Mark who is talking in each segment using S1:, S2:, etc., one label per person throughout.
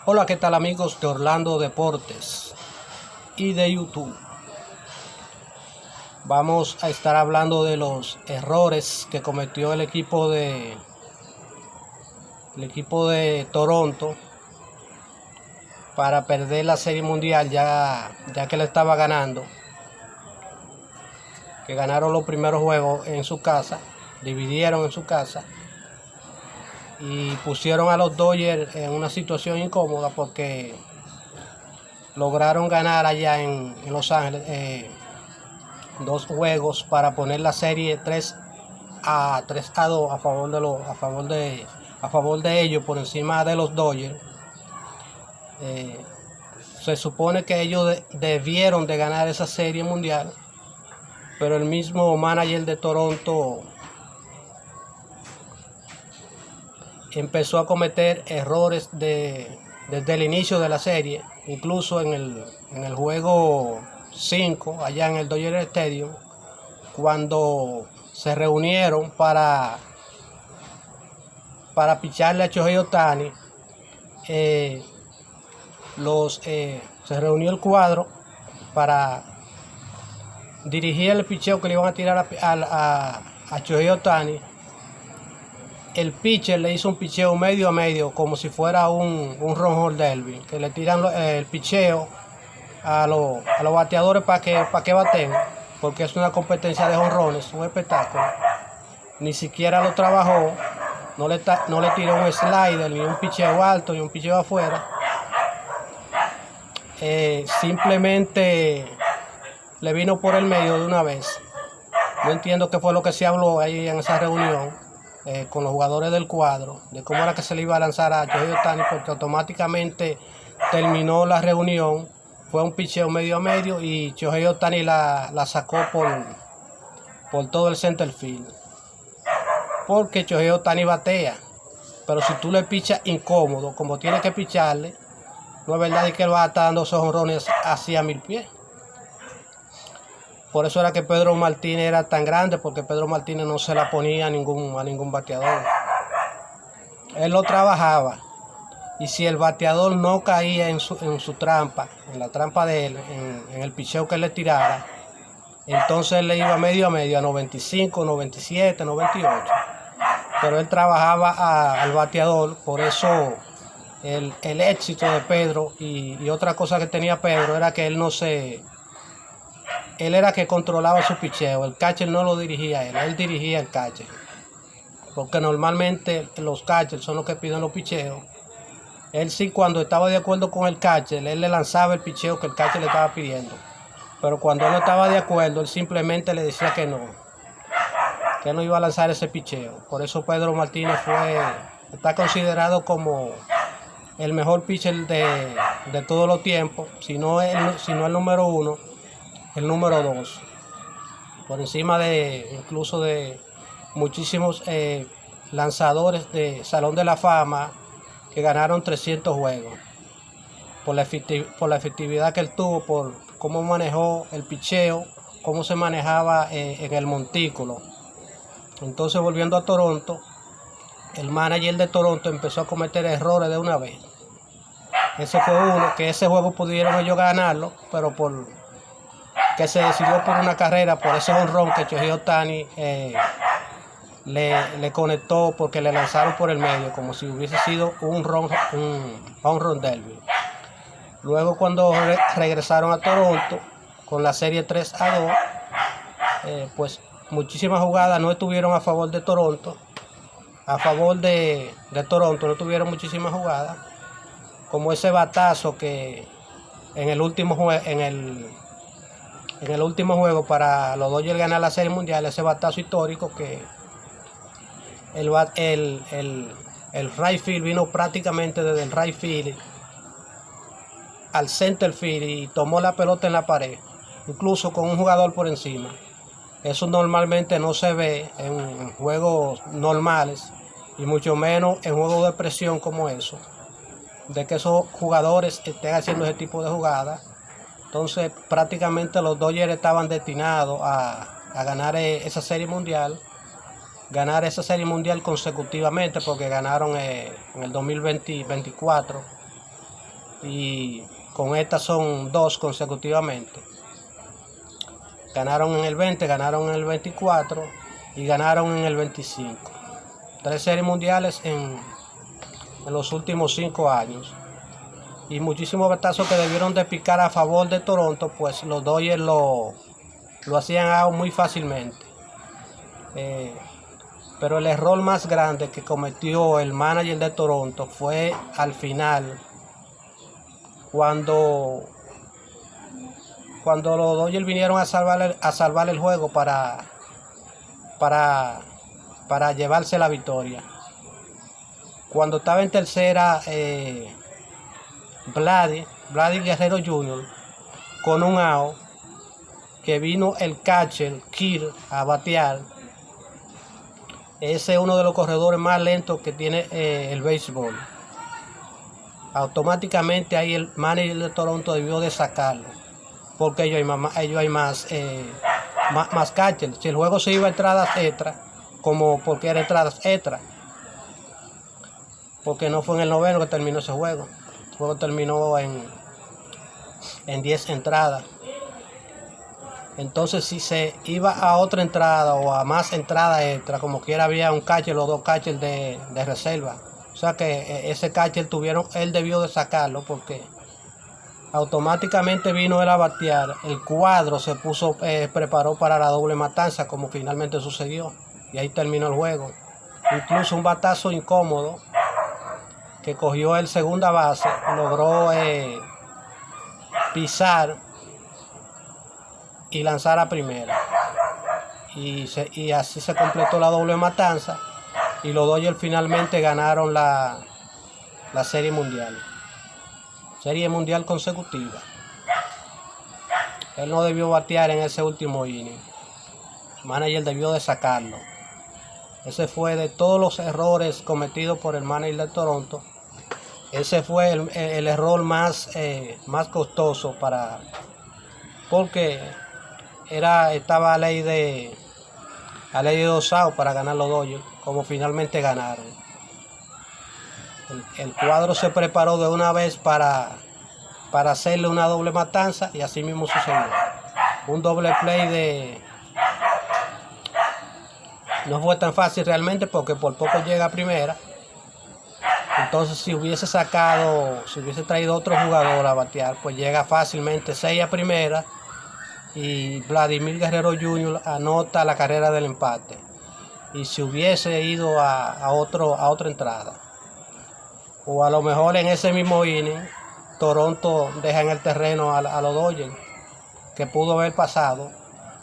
S1: Hola, ¿qué tal amigos de Orlando Deportes y de YouTube? Vamos a estar hablando de los errores que cometió el equipo de Toronto para perder la Serie Mundial ya que le estaba ganando. Que ganaron los primeros juegos en su casa, dividieron en su casa y pusieron a los Dodgers en una situación incómoda porque lograron ganar allá en Los Ángeles 2 juegos para poner la serie 3-2 a favor de ellos por encima de los Dodgers. Se supone que ellos debieron de ganar esa serie mundial, pero el mismo manager de Toronto empezó a cometer errores desde el inicio de la serie, incluso en el juego 5 allá en el Dodger Stadium, cuando se reunieron para picharle a Shohei Ohtani. Se reunió el cuadro para dirigir el picheo que le iban a tirar a Shohei Ohtani. El pitcher le hizo un picheo medio a medio, como si fuera un ron derby, que le tiran el picheo a los bateadores para que baten, porque es una competencia de jonrones, un espectáculo. Ni siquiera lo trabajó, no le tiró un slider, ni un picheo alto, ni un picheo afuera. Simplemente le vino por el medio de una vez. No entiendo qué fue lo que se habló ahí en esa reunión con los jugadores del cuadro, de cómo era que se le iba a lanzar a Shohei Ohtani, porque automáticamente terminó la reunión. Fue un picheo medio a medio y Shohei Ohtani la sacó por todo el center field. Porque Shohei Ohtani batea, pero si tú le pichas incómodo, como tienes que picharle, no es verdad que él va a estar dando esos jonrones así a 1000 pies. Por eso era que Pedro Martínez era tan grande, porque Pedro Martínez no se la ponía a ningún bateador. Él lo trabajaba. Y si el bateador no caía en su trampa, en la trampa de él, en el picheo que él le tirara, entonces él le iba medio a medio, a 95, 97, 98. Pero él trabajaba al bateador, por eso el éxito de Pedro y otra cosa que tenía Pedro era que él era que controlaba su picheo. El catcher no lo dirigía él dirigía el catcher. Porque normalmente los catchers son los que piden los picheos. Él sí, cuando estaba de acuerdo con el catcher, él le lanzaba el picheo que el catcher le estaba pidiendo. Pero cuando él no estaba de acuerdo, él simplemente le decía que no iba a lanzar ese picheo. Por eso Pedro Martínez está considerado como el mejor pitcher de todos los tiempos, si no el número 1, el número 2. Por encima incluso de muchísimos lanzadores de Salón de la Fama que ganaron 300 juegos, por la efectividad que él tuvo, por cómo manejó el picheo, cómo se manejaba en el montículo. Entonces, volviendo a Toronto, el manager de Toronto empezó a cometer errores de una vez. Ese fue uno, que ese juego pudieron ellos ganarlo, pero que se decidió por una carrera, por ese jonrón que Shohei Ohtani le conectó, porque le lanzaron por el medio, como si hubiese sido un home run derby. Luego, cuando regresaron a Toronto con la serie 3-2, pues muchísimas jugadas no estuvieron a favor de Toronto. A favor de Toronto no tuvieron muchísimas jugadas, como ese batazo que en el último juego para los Dodgers ganar la Serie Mundial, ese batazo histórico que el right field vino prácticamente desde el right field al center field y tomó la pelota en la pared, incluso con un jugador por encima. Eso normalmente no se ve en juegos normales, y mucho menos en juegos de presión como eso, de que esos jugadores estén haciendo ese tipo de jugadas. Entonces prácticamente los Dodgers estaban destinados a ganar esa serie mundial, consecutivamente, porque ganaron en el 2024 y con estas son 2 consecutivamente. Ganaron en el 20, ganaron en el 24 y ganaron en el 25. 3 series mundiales en los últimos 5 años. Y muchísimos batazos que debieron de picar a favor de Toronto, pues los Dodgers lo hacían out muy fácilmente. Pero el error más grande que cometió el manager de Toronto fue al final, cuando los Dodgers vinieron a salvar el juego para llevarse la victoria. Cuando estaba en tercera, Vladdy Guerrero Jr. con un out, que vino el catcher Kirk a batear. Ese es uno de los corredores más lentos que tiene el béisbol. Automáticamente ahí el manager de Toronto debió de sacarlo, porque ellos hay más catchers. Si el juego se iba a entradas extra, como porque era entradas extra, porque no fue en el noveno que terminó ese juego. El juego terminó en 10 entradas. Entonces, si se iba a otra entrada o a más entradas extra, como quiera había un catcher o 2 catchers de reserva. O sea que ese catcher él debió de sacarlo, porque automáticamente vino él a batear. El cuadro se preparó para la doble matanza, como finalmente sucedió. Y ahí terminó el juego. Incluso un batazo incómodo que cogió el segunda base, logró pisar y lanzar a primera. Y así se completó la doble matanza. Y los Dodgers finalmente ganaron la Serie Mundial. Serie Mundial consecutiva. Él no debió batear en ese último inning. El manager debió de sacarlo. Ese fue de todos los errores cometidos por el manager de Toronto. Ese fue el error más costoso porque estaba a ley de 2 outs para ganar los Dodgers, como finalmente ganaron. El cuadro se preparó de una vez para hacerle una doble matanza, y así mismo sucedió. Un doble play no fue tan fácil realmente, porque por poco llega a primera. Entonces, si hubiese traído otro jugador a batear, pues llega fácilmente 6 a primera, y Vladimir Guerrero Jr. anota la carrera del empate. Y si hubiese ido a otra entrada, o a lo mejor en ese mismo inning, Toronto deja en el terreno a los Dodgers, que pudo haber pasado,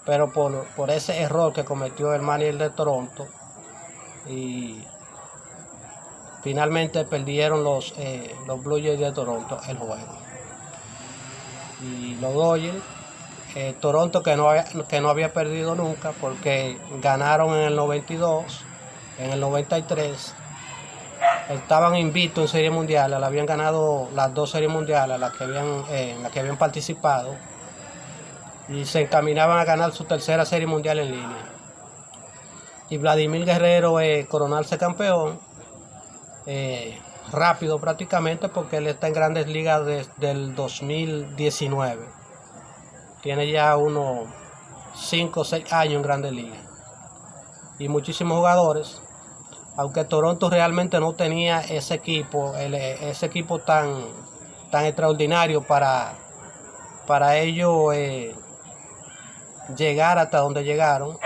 S1: pero por ese error que cometió el manager de Toronto, y finalmente perdieron los Blue Jays de Toronto el juego. Y los Dodgers, Toronto que no había perdido nunca, porque ganaron en el 92, en el 93, estaban invictos en Serie Mundial, habían ganado las 2 Series Mundiales en las que habían participado, y se encaminaban a ganar su tercera Serie Mundial en línea. Y Vladimir Guerrero coronarse campeón rápido prácticamente, porque él está en Grandes Ligas desde el 2019. Tiene ya unos 5 o 6 años en Grandes Ligas. Y muchísimos jugadores, aunque Toronto realmente no tenía ese equipo tan extraordinario para ellos llegar hasta donde llegaron,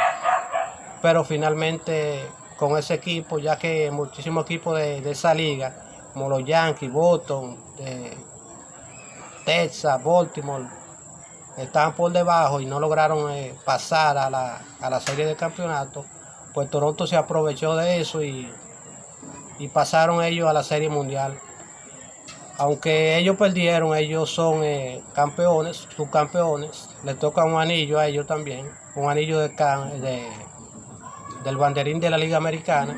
S1: pero finalmente con ese equipo, ya que muchísimos equipos de esa liga, como los Yankees, Boston, Texas, Baltimore, estaban por debajo y no lograron pasar a la serie de campeonato, pues Toronto se aprovechó de eso y pasaron ellos a la Serie Mundial. Aunque ellos perdieron, ellos son campeones, subcampeones. Les toca un anillo a ellos también, un anillo del banderín de la Liga Americana.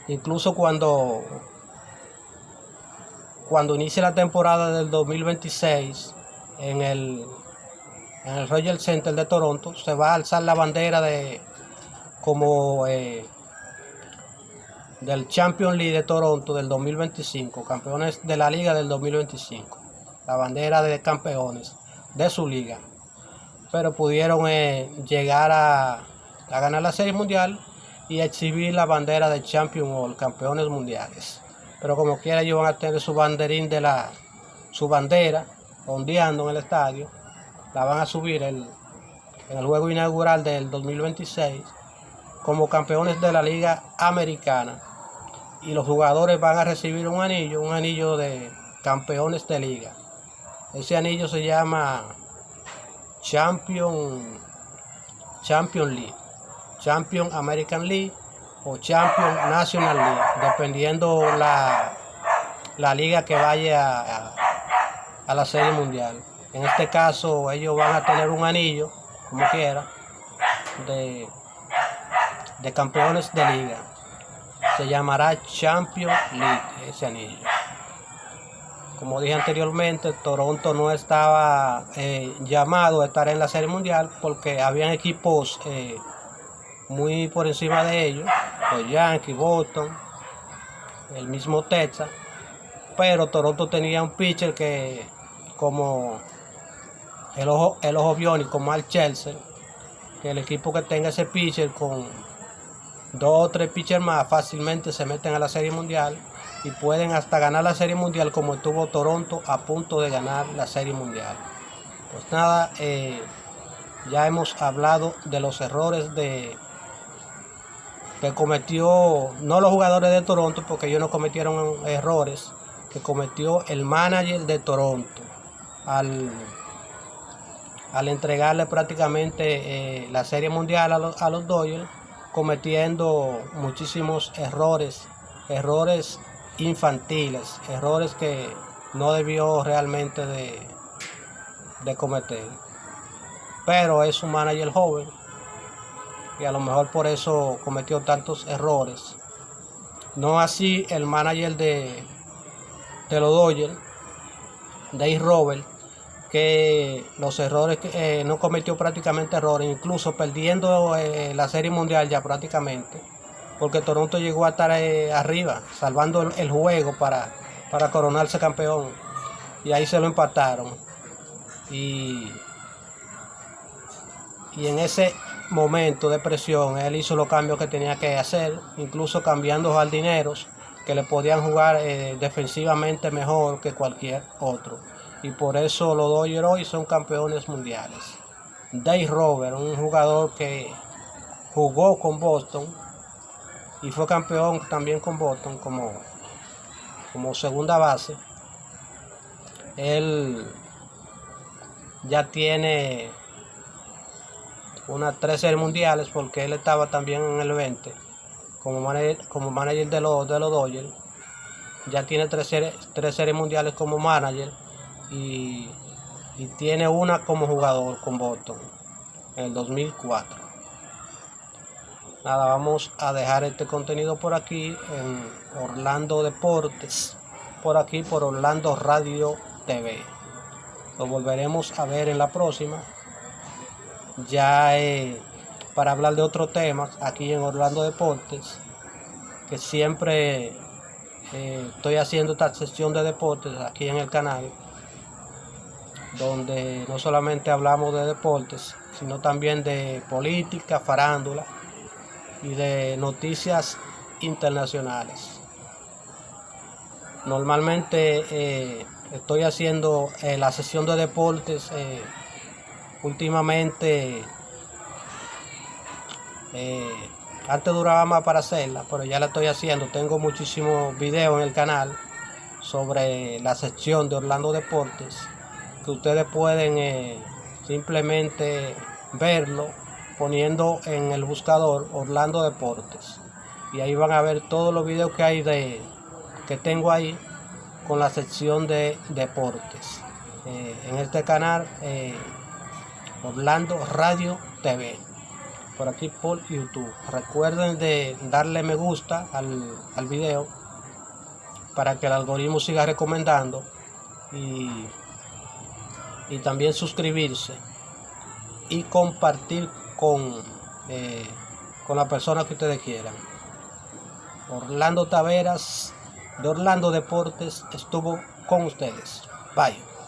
S1: Incluso cuando inicie la temporada del 2026 en el Royal Center de Toronto, se va a alzar la bandera como del Champions League de Toronto del 2025, campeones de la liga del 2025, la bandera de campeones de su liga, pero pudieron llegar a ganar la Serie Mundial y exhibir la bandera de Champions World, campeones mundiales. Pero como quiera ellos van a tener su banderín su bandera ondeando en el estadio, la van a subir en el juego inaugural del 2026 como campeones de la liga americana, y los jugadores van a recibir un anillo de campeones de liga. Ese anillo se llama Champion League, Champion American League o Champion National League, dependiendo la liga que vaya a la Serie Mundial. En este caso ellos van a tener un anillo, como quiera, de campeones de liga. Se llamará Champions League ese anillo. Como dije anteriormente, Toronto no estaba llamado a estar en la Serie Mundial porque habían equipos muy por encima de ellos, los Yankees, Boston, el mismo Texas, pero Toronto tenía un pitcher que, como el ojo biónico, Mark Chelsea, que el equipo que tenga ese pitcher con 2 o 3 pitchers más fácilmente se meten a la Serie Mundial y pueden hasta ganar la Serie Mundial, como estuvo Toronto a punto de ganar la Serie Mundial. Pues nada, ya hemos hablado de los errores que cometió, no los jugadores de Toronto, porque ellos no cometieron errores, que cometió el manager de Toronto al entregarle prácticamente la Serie Mundial a los Dodgers, cometiendo muchísimos errores infantiles, errores que no debió realmente de cometer. Pero es un manager joven y a lo mejor por eso cometió tantos errores. No así el manager de los Dodgers, Dave Roberts, que los errores no cometió prácticamente errores, incluso perdiendo la Serie Mundial ya prácticamente, porque Toronto llegó a estar arriba, salvando el juego para coronarse campeón, y ahí se lo empataron. Y en ese momento de presión él hizo los cambios que tenía que hacer, incluso cambiando jardineros que le podían jugar defensivamente mejor que cualquier otro, y por eso los Dodgers hoy son campeones mundiales. Dave Roberts, un jugador que jugó con Boston y fue campeón también con Boston como segunda base, él ya tiene unas 3 series mundiales, porque él estaba también en el 20 como manager de los Dodgers. Ya tiene 3 series mundiales como manager y tiene una como jugador con Boston en el 2004. Nada, vamos a dejar este contenido por aquí en Orlando Deportes, por aquí por Orlando Radio TV. Lo volveremos a ver en la próxima, ya para hablar de otros temas aquí en Orlando Deportes, que siempre estoy haciendo esta sección de deportes aquí en el canal, donde no solamente hablamos de deportes, sino también de política, farándula y de noticias internacionales. Normalmente estoy haciendo la sesión de deportes últimamente. Antes duraba más para hacerla, pero ya la estoy haciendo. Tengo muchísimos videos en el canal sobre la sección de Orlando Deportes, que ustedes pueden simplemente verlo poniendo en el buscador Orlando Deportes, y ahí van a ver todos los videos que hay que tengo ahí con la sección de deportes en este canal, Orlando Radio TV, por aquí por YouTube. Recuerden de darle me gusta al video para que el algoritmo siga recomendando, y también suscribirse y compartir con la persona que ustedes quieran. Orlando Taveras de Orlando Deportes estuvo con ustedes. Bye.